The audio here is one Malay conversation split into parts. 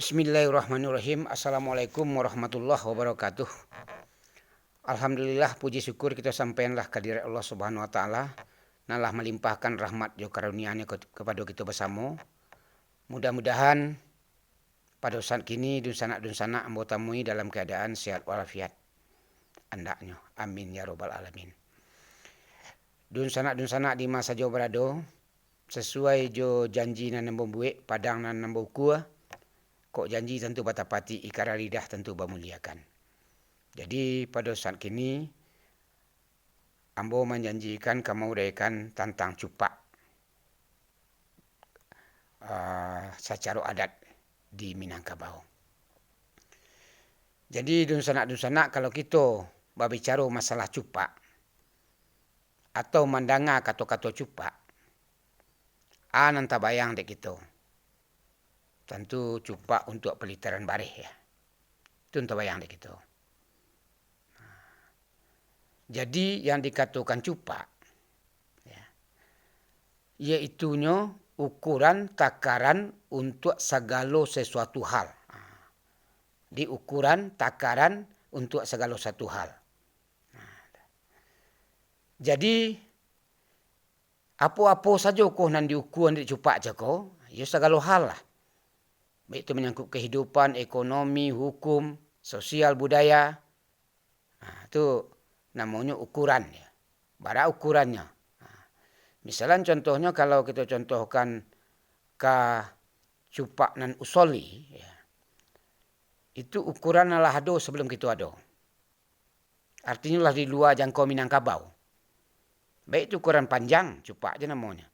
Bismillahirrahmanirrahim. Assalamualaikum warahmatullahi wabarakatuh. Alhamdulillah, puji syukur kita sampaikanlah kehadirat Allah Subhanahu wa taala. Nalah melimpahkan rahmat jo karunia-Nya kepada kita bersama. Mudah-mudahan pada saat kini dun sanak ambo tamui dalam keadaan sehat walafiat. Andaknya. Amin ya rabbal alamin. Dun sanak di masa jo berado sesuai jo janji nan nembo buek padang nan nembo kuah. Kok janji tentu batapati, ikara lidah tentu bamuliakan. Jadi pada saat kini, ambo menjanjikan kamu uraikan tentang cupak secara adat di Minangkabau. Jadi dun sanak kalau kita berbicara masalah cupak atau mandanga kata-kata cupak, nanta bayang dek kita. Tentu cupak untuk pelitaran barih ya. Itu untuk bayang dek kita. Jadi yang dikatakan cupak, ya, iaitunya ukuran takaran untuk segala sesuatu hal. Di ukuran takaran untuk segala satu hal. Jadi apa-apa saja kau nan diukur di cupak je kau, ya segala hal lah. Baik itu menyangkut kehidupan, ekonomi, hukum, sosial, budaya. Itu namanya ukuran ya. Bara ukurannya. Misalnya contohnya kalau kita contohkan ke cupak nan usoli, ya, itu ukuran adalah ado sebelum kita ado. Artinya lah di luar jangkau Minangkabau. Baik itu ukuran panjang, cupak aja namanya.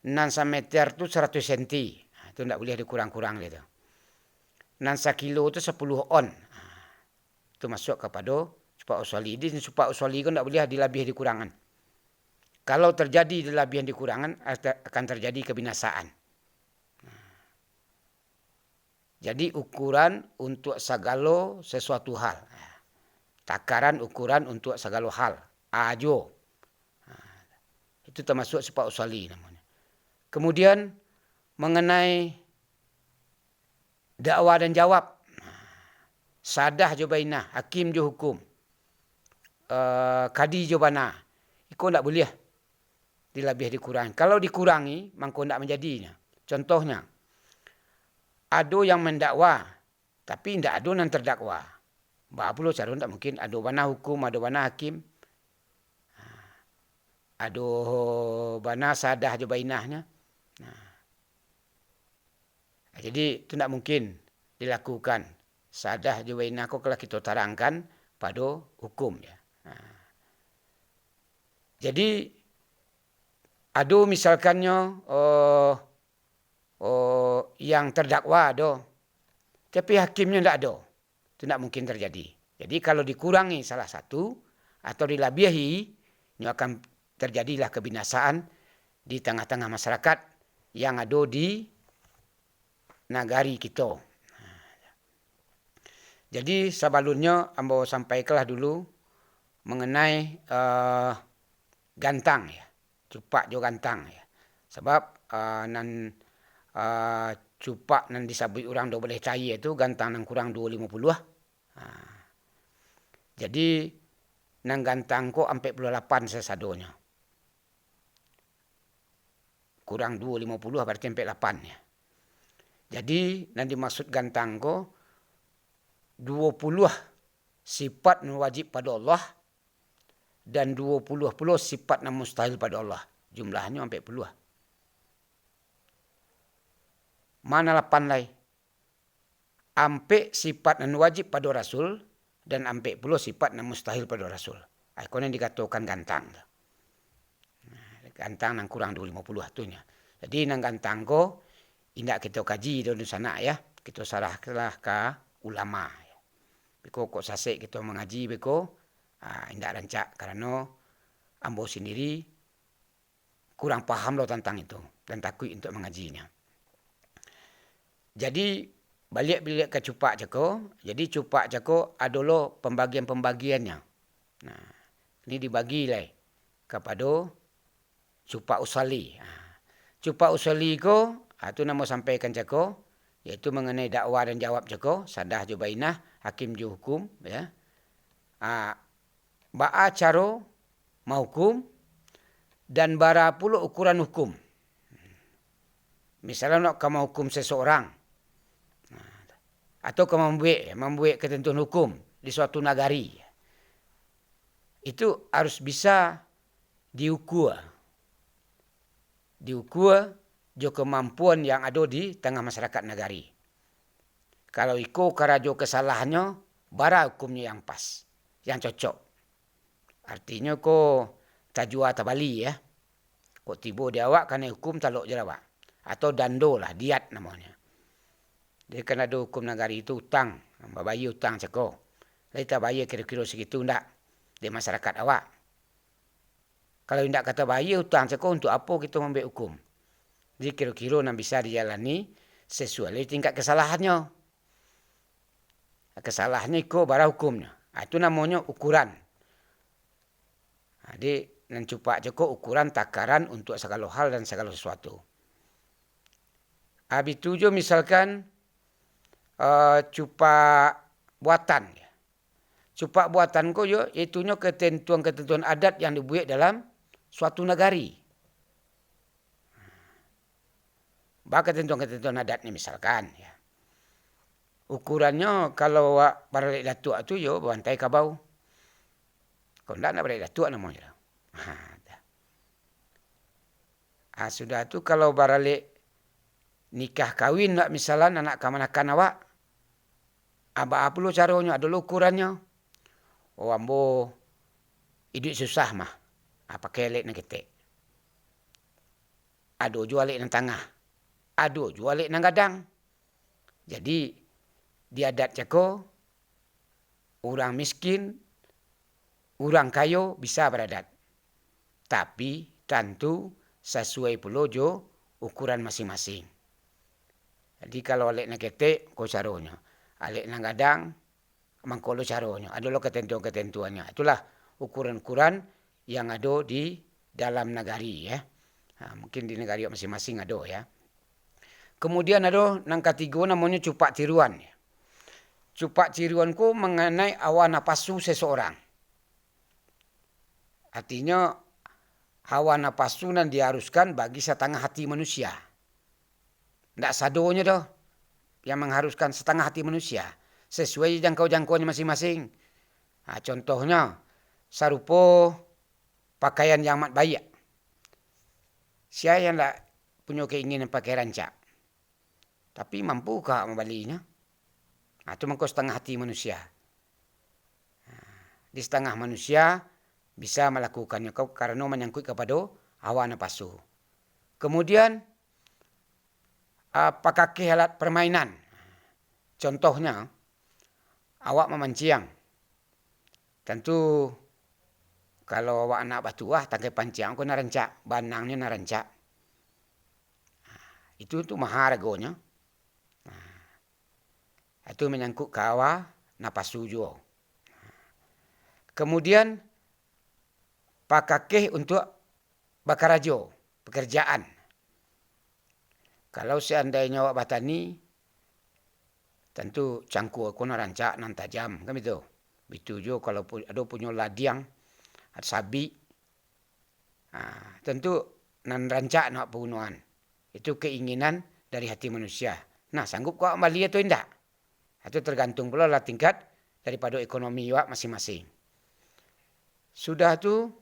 6 meter itu 100 cm. Itu tidak boleh dikurang-kurang gitu. 6 kilo itu 10 on. Itu masuk kepada cupak usoli. Di cupak usoli itu tidak boleh dilebih dikurangan. Kalau terjadi dilebihan dikurangan akan terjadi kebinasaan. Jadi ukuran untuk segala sesuatu hal. Takaran ukuran untuk segala hal. Ajo. Itu termasuk cupak usoli namanya. Kemudian mengenai dakwah dan jawab. Sadah jo bainah, hakim jo hukum. Kadi jo bana. Iko tidak boleh dilebih dikurangi. Kalau dikurangi, mangko tidak menjadinya. Contohnya, ada yang mendakwa, tapi tidak ada yang terdakwa. Bahapulo cara tidak mungkin. Ada bana hukum, ada bana hakim. Ada bana sadah jo bainahnya. Jadi itu tidak mungkin dilakukan. Sadah juwainah kok kalau kita terangkan pada hukum ya. Jadi ada misalkannya yang terdakwa ada, tapi hakimnya tidak ada. Itu tidak mungkin terjadi. Jadi kalau dikurangi salah satu atau dilebihi, ini akan terjadilah kebinasaan di tengah-tengah masyarakat yang ada di nagari kita. Jadi sebelumnya ambo sampaikanlah dulu mengenai gantang ya. Cupak jo gantang ya. Sebab cupak nan disabui orang do boleh cair itu gantang nan kurang 250 lah. Jadi nang gantang ko 48 sesadonya. Kurang 250 berarti 48 ya. Jadi yang dimaksud gantang ko 20 sifat yang wajib pada Allah dan 20 puluh sifat yang mustahil pada Allah. Jumlahnya sampai puluh. Mana 8 lagi? Ampe sifat yang wajib pada Rasul dan ampe puluh sifat yang mustahil pada Rasul. Itu yang dikatakan gantang. Gantang yang kurang 250 itunya. Jadi yang gantang ko indak kita kaji di sana ya. Kita sarahkanlah ke ulama. Beko kok sasek kita mengaji beko. Indak rancak. Karena ambo sendiri kurang paham loh tentang itu. Dan takut untuk mengajinya. Jadi balik ke cupak jeko. Jadi cupak jeko adalah pembagian-pembagiannya. Nah, ini dibagi lah kepada cupak usali. Cupak usali ko itu nama sampaikan jeko. iaitu mengenai dakwa dan jawab jeko, sadah jo bainah, hakim jo hukum, ya. Ba'a caro mahukum dan bara pula ukuran hukum. Misalnya nak kamu hukum seseorang atau kamu membuat ketentuan hukum di suatu negari, itu harus bisa diukur jo kemampuan yang ada di tengah masyarakat negari. Kalau iko karajo kesalahannya, bara hukumnya yang pas, yang cocok. Artinya ko tajua tabali ya. Kok tiba dia awak kena hukum talok je awak. Atau dando lah, diat namanya. Dia kena ada hukum negari itu hutang. Bayar hutang ceko. Lalu tak bayar kira-kira segitu ndak. Di masyarakat awak. Kalau tidak kata bayar hutang ceko, untuk apa kita membuat hukum? Jadi kira-kira nak bisa dijalani sesuai tingkat kesalahannya. Kesalahannya itu bara hukumnya. Itu namanya ukuran. Jadi nan cupak ceko ukuran takaran untuk segala hal dan segala sesuatu. Habis itu jo misalkan cupak buatan. Cupak buatan ko yo itunya ketentuan-ketentuan adat yang dibuat dalam suatu negari. Bahkan ketentuan-ketentuan adat ni misalkan ya. Ukurannya kalau baralik datuk tu yo bantai kabau. Kalau ndak nak baralik datuk namanya. Sudah tu kalau baralik nikah kahwin nak misalnya anak kamanakan awak. Apa lo caranya, ada ukurannya. Ambo hidup susah mah. Pakai alik nak ketek. Ada jual alik nang tengah. Ada jual alik nang gadang. Jadi di adat ceko orang miskin, orang kayo bisa beradat. Tapi tentu sesuai pula jo ukuran masing-masing. Jadi kalau alik nak ketek, ko caranya. Alik nang gadang, mangkolo caranya. Adalah ketentuan-ketentuannya. Itulah ukuran-ukuran yang ada di dalam negari ya. Mungkin di negari masing-masing ada ya. Kemudian ada nang ketiga namanya cupak tiruan. Cupak tiruan ku mengenai hawa nafsu seseorang. Artinya hawa nafsu nan diharuskan bagi setengah hati manusia. Tidak sadonya dah yang mengharuskan setengah hati manusia. Sesuai jangkau-jangkauannya masing-masing. Contohnya, sarupo pakaian yang amat baik. Saya yang tak punya keinginan pakai rancak. Tapi mampukah membalinya? Itu mengkau setengah hati manusia. Di setengah manusia bisa melakukannya karena menyangkut kepada hawa nafsu. Kemudian pakai alat permainan. Contohnya, awak memancing. Tentu kalau awak nak batuah tangkai pancing aku nak rancak, banangnya nak rancak. Itu mahal harganya. Itu menyangkut ke hawa nafsu juga. Kemudian pakai untuk bakarajo, pekerjaan. Kalau seandainya awak batani, tentu cangku aku nak rancak nan tajam, kan itu. Itu juga kalau ada punya ladiang, ada sabi, tentu nan rancak nak pembunuhan. Itu keinginan dari hati manusia. Nah, sanggup kau kembali atau tidak? Itu tergantung pula lah tingkat daripada ekonomi awak masing-masing. Sudah tu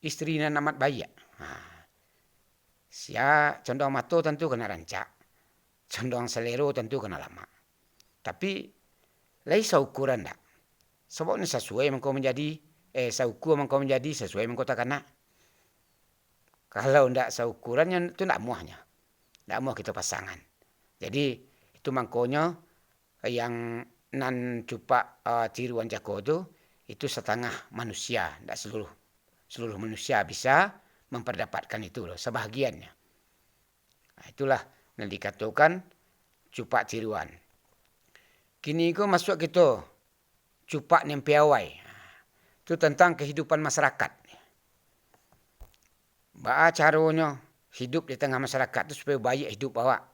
isteri nan amat baik. Sia condong mato tentu kena rancak. Condong selero tentu kena lama. Tapi laisa ukuran dak. Sebabnya sesuai mengkau menjadi saukur mengkau menjadi sesuai mengkau tak kena. Kalau ndak seukurannya itu ndak muahnya. Ndak muah kita pasangan. Jadi itu mangkonya yang nan cupak tiruan jako itu setengah manusia, ndak seluruh manusia bisa memperdapatkan itu loh, sebahagiannya. Itulah yang dikatakan cupak tiruan. Kini ko masuk kita cupak nempiawai. Itu tentang kehidupan masyarakat. Caranya hidup di tengah masyarakat itu supaya baik hidup awak.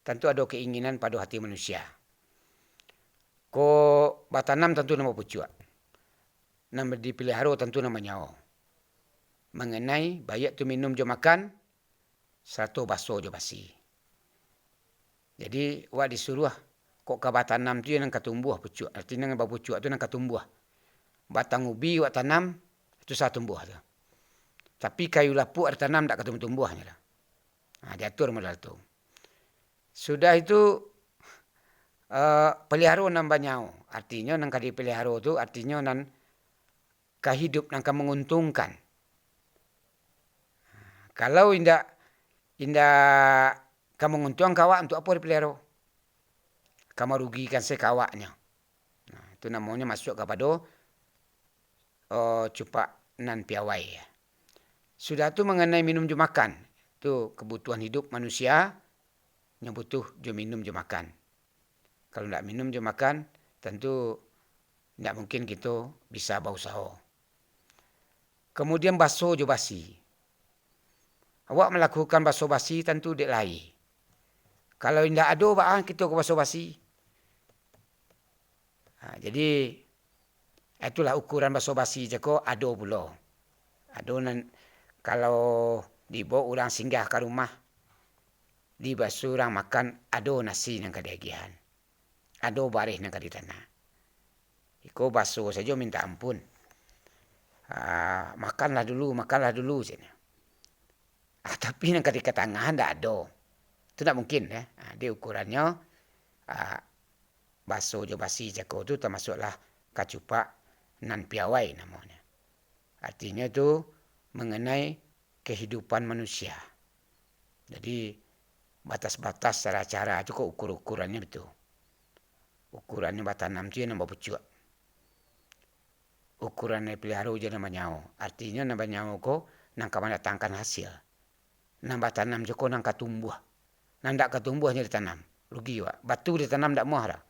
tentu ada keinginan pada hati manusia. Ko batanam tentu nama pucuk. Nama dipelihara tentu nama nyawa. Mengenai bayak tu minum je makan, satu basuh je basi. Jadi wak disuruh kok ka batanam tu yang katumbuh pucuk. Artinya dengan pucuk tu yang katumbuh. Batang ubi wak tanam itu sah tumbuh tu. Tapi kayu lapuk ada tanam tak ketumbuh-tumbuhnya dah. Diatur modal tu. Sudah itu pelihara nambah nyau. Artinya nang kadi pelihara tu artinya nan kehidup nang menguntungkan. Kalau indak kamu menguntungkan kawak untuk apa dipelihara? Kamu rugikan sekawaknya. Itu namanya masuk kepada cupak nan piawai. Sudah tu mengenai minum je makan. Itu kebutuhan hidup manusia yang butuh je minum je makan. Kalau tak minum je makan, tentu tidak mungkin kita bisa berusaha. Kemudian basuh je basi. Awak melakukan basuh basi tentu dek lain. Kalau tidak ada, kita ke basuh basi. Jadi itulah ukuran basuh basi je ko ada pula. Ada kalau dibawa orang singgah ke rumah, di basuh orang makan, ada nasi yang kadagian. Ada baris yang kadi tanah. Iko basuh saja minta ampun. Makanlah dulu sini. Tapi yang kadi ke tangan tak ada. Itu tak mungkin. Dia ukurannya basuh je basi jako tu termasuklah kacupak nan piawai namanya. Artinya itu mengenai kehidupan manusia. Jadi batas-batas cara-cara itu kok ukur-ukurannya betul. Ukurannya batanam tu yang nambah pucuk. Ukurannya pelihara je nama nyawa. Artinya nama nyawa ko nang kaman datangkan hasil. Nang batanam je ko nang katumbuh. Nang tak katumbuhnya ditanam. Rugi wak. Batu ditanam tak muah dah.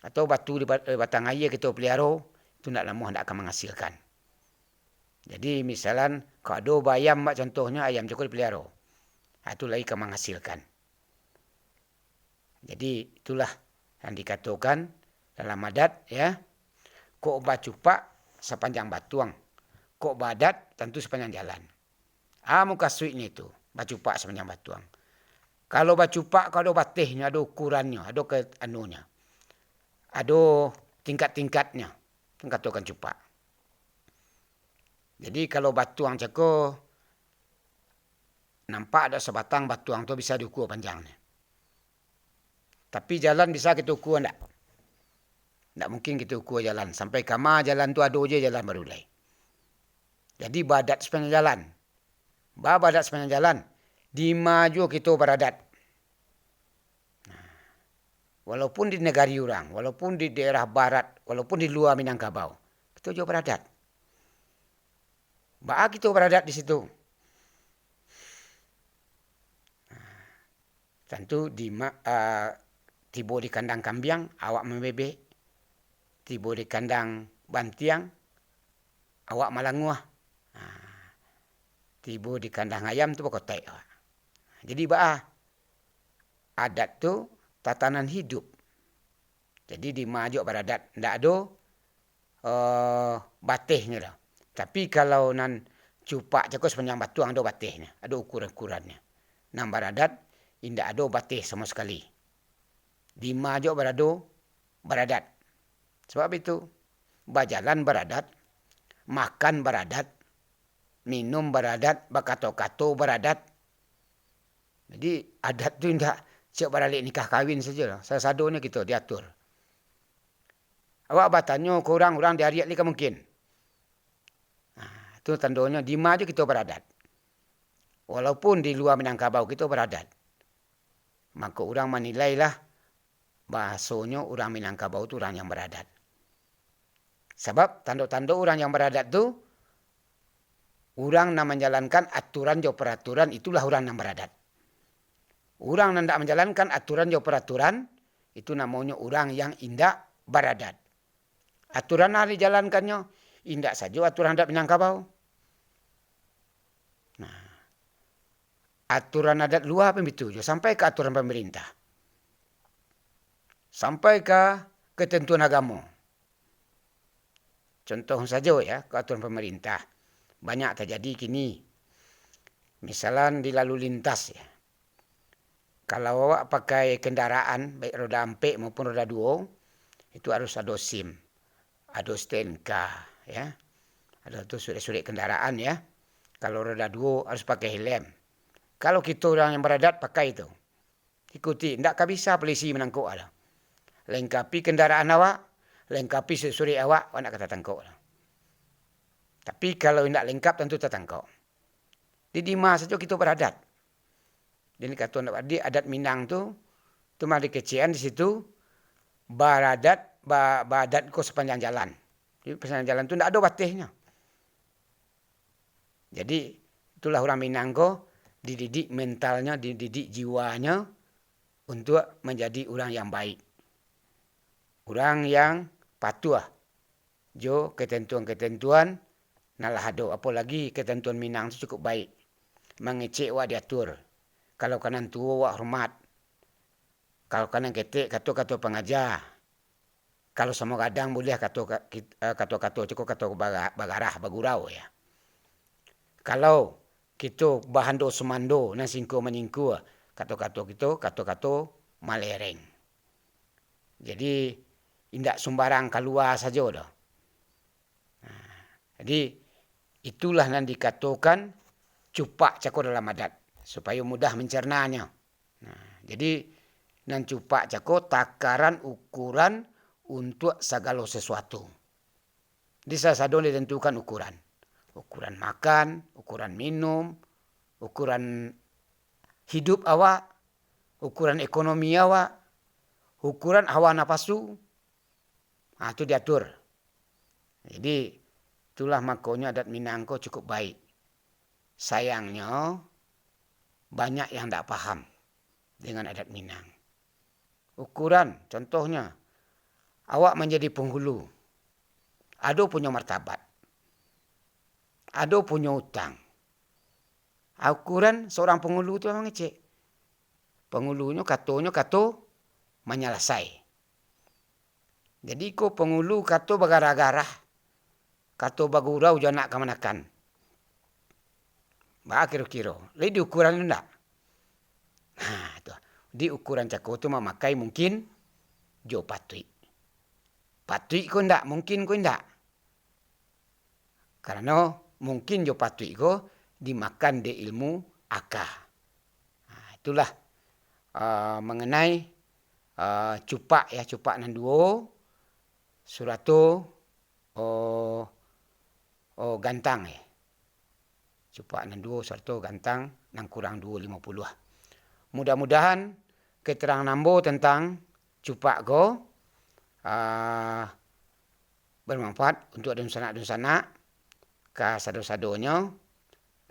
Atau batu di batang air kita pelihara, itu tak lama tak akan menghasilkan. Jadi misalan, kalau ada ayam contohnya, ayam cukup dipelihara. Itu lagi akan menghasilkan. Jadi itulah yang dikatakan dalam adat, ya. Kok bacupak sepanjang batuang. Kok badat tentu sepanjang jalan. Muka suitnya itu, bacupak sepanjang batuang. Kalau bacupak, kalau ada batihnya, ada ukurannya, ada anunya. Ada tingkat-tingkatnya. Itu katakan cupak. Jadi kalau batuang ceko, nampak ada sebatang batuang tu bisa diukur panjangnya. Tapi jalan bisa kita ukur enggak? Tak mungkin kita ukur jalan. Sampai kama jalan tu ada je jalan baru mulai. Jadi badat sepanjang jalan. Badat sepanjang jalan. Di maju kita beradat. Walaupun di negari orang, walaupun di daerah barat, walaupun di luar Minangkabau, kita juga beradat. Kita beradat di situ. Tentu tiba di kandang kambing, awak membebek. Tiba di kandang bantiang, awak malanguah. Tiba di kandang ayam tu berkotek. Jadi adat tu tatanan hidup. Jadi di majuk beradat. Tak ada batihnya dah. Tapi kalau nan cupak je sepanjang batuang ada batihnya. Ada ukuran-ukurannya. Nan beradat, tidak ada batih sama sekali. Di majuk beradat. Sebab itu, berjalan beradat, makan beradat, minum beradat, berkato-kato beradat. Jadi adat tu tidak siap balik nikah kahwin saja. Sadonya kita diatur. Awak bertanya ke orang di hariat ni kan mungkin. Itu tandanya di mana kita beradat. Walaupun di luar Minangkabau kita beradat. Maka orang menilailah bahasanya orang Minangkabau itu orang yang beradat. Sebab tanda-tanda orang yang beradat tu, orang yang menjalankan aturan dan peraturan, itulah orang yang beradat. Orang yang tidak menjalankan aturan dan peraturan, itu namanya orang yang indak beradat. Aturan yang dijalankannya, indak saja aturan hendak Minangkabau. aturan adat luar pun begitu. Sampai ke aturan pemerintah. Sampai ke ketentuan agama. Contoh saja ya, ke aturan pemerintah. Banyak terjadi kini. Misalnya di lalu lintas ya. Kalau awak pakai kendaraan, baik roda 4 maupun roda 2, itu harus ada SIM. Ada STNK ya. Ada tu surat-surat kendaraan ya. Kalau roda 2 harus pakai helm. Kalau kita orang yang beradat pakai itu. Ikuti, takkah bisa polisi menangkap ada. Lengkapi kendaraan awak, lengkapi surat-surat awak nak kata tangkap. Tapi kalau tidak lengkap tentu tertangkap. Di mana saja kita beradat. Jadi kata di adat Minang tu ada kecian di situ beradat ko sepanjang jalan. Di sepanjang jalan tu tidak ada batasnya. Jadi itulah orang Minang ko dididik mentalnya, dididik jiwanya untuk menjadi orang yang baik. Orang yang patuh jo ketentuan-ketentuan nalah ada. Apalagi ketentuan Minang itu cukup baik. Mengecek wak diatur. Kalau kanan tua wak hormat. Kalau kanan ketek kata pengajar. Kalau sama kadang boleh kata cukup kata bagarah bagurau ya. Kalau kita bahando semando nan singko meningku kata kita kata malereng. Jadi indak sembarang keluar saja dah. Jadi itulah yang dikatakan cupak cako dalam adat supaya mudah mencernanya. Jadi nan cupak cako takaran ukuran untuk segala sesuatu. Di sasado ditentukan ukuran. Ukuran makan, ukuran minum, ukuran hidup awak, ukuran ekonomi awak, ukuran hawa napasu. Itu diatur. Jadi itulah makanya adat Minang ko cukup baik. Sayangnya banyak yang tak paham dengan adat Minang. Ukuran contohnya awak menjadi penghulu. Ada punya martabat. Ada punya utang. Ukuran seorang penghulu itu memang ngecek. Penghulunya kata menyelasai. Jadi ko penghulu kata bagarah-garah. Kata bagurau jangan nak kemanakan. Bah kira-kira. Lalu di ukuran itu tak? Di ukuran cako itu memakai mungkin jo patui. Patui ko ndak, mungkin ko ndak. Karena mungkin jo patui ko dimakan de ilmu akah. Itulah mengenai cupak ya, cupak nan duo surato gantang ya. Cupak nan duo surato gantang nang kurang 250. Mudah-mudahan keterangan nambo tentang cupak ko bermanfaat untuk dunsana-dunsana ka sado-sadonyo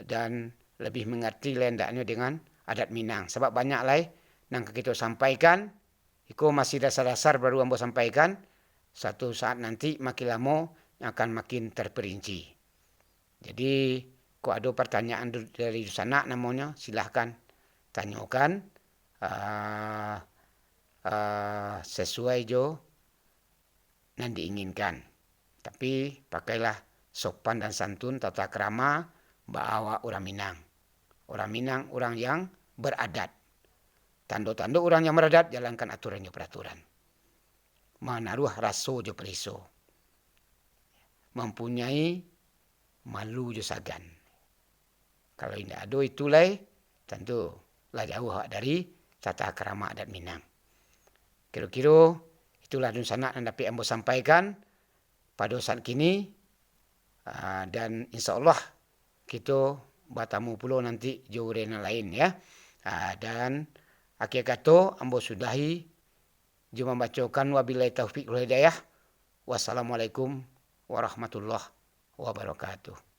dan lebih mengerti lendaknya dengan adat Minang. Sebab banyak lai nang kita sampaikan, iko masih dasar-dasar baru ambo sampaikan. Satu saat nanti makin lama akan makin terperinci. Jadi, kalau ada pertanyaan dari sana namanya, silahkan tanyakan sesuai jo yang diinginkan. Tapi pakailah sopan dan santun, tata krama, bahawa orang Minang. Orang Minang, orang yang beradat. Tanda-tanda orang yang beradat, jalankan aturannya peraturan. Menaruh raso jo periso. Mempunyai malu jo sagan. Kalau tidak ada itulah, tentu lah jauh dari tata krama adat Minang. Kira-kira itulah dunsana yang dapat ambo sampaikan pada saat kini. Dan insyaAllah kita bertemu pula nanti jauh rena lain ya. Dan akhir kata ambo sudahi jom membacakan wabillahi taufiq wal hidayah. Wassalamualaikum warahmatullahi wabarakatuh.